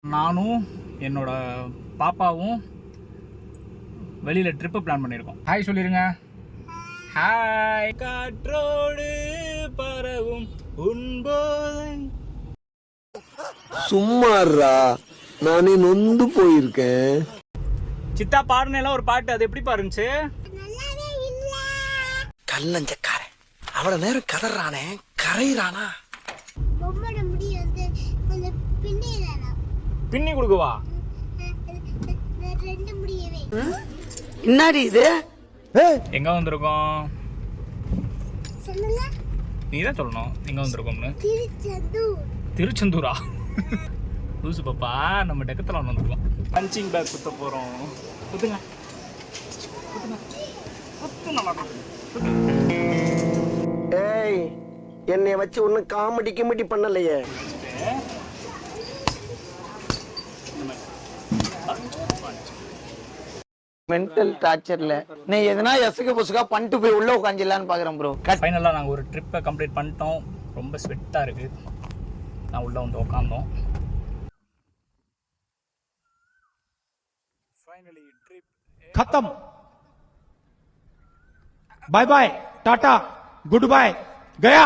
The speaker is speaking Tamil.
நானும் என்னோட பாப்பாவும் வெளியில் ட்ரிப்பு பிளான் பண்ணியிருக்கோம். ஹாய் சொல்லிடுங்க. ஹாய். காற்றோடு பரவும் உன்போதை. சும்மாறா, நானே நொந்து போயிருக்கேன். சித்தா பாடுனேலாம் ஒரு பாட்டு, அது எப்படி பாருந்துச்சு? கல்லஞ்சக்காரன் அவ்வளவு நேரம் கதறானே, கரையிறானா? பின்னி கொடுக்குவா? என்னடி இது? எங்க வந்திருக்கோம்? நீதான் சொல்லணும் எங்க வந்திருக்கோம்னு. திருச்செந்தூரா? லூசு பாப்பா, நம்ம டெக்கத்தில் வந்திருக்கோம். பஞ்சிங் பேக் குத்த போறோம். குத்துங்க குத்து. நல்லா ஏய், என்னைய வச்சு ஒன்னும் காமெடி கிமெடி பண்ணலையே. மென்டல் டார்ச்சர்ல நீ எதனா எசுக்கு புசுக்கா பண்ணிட்டு போய் உள்ள உட்காந்துலான்னு பாக்குறேன் ப்ரோ. ஃபைனலாக நாங்கள் ஒரு ட்ரிப்பை கம்ப்ளீட் பண்ணிட்டோம். ரொம்ப ஸ்வெட்டாக இருக்குது. நான் உள்ளே வந்து உட்காந்தோம். ஃபைனலி ட்ரிப் खत्म. Bye bye, tata, goodbye, गया.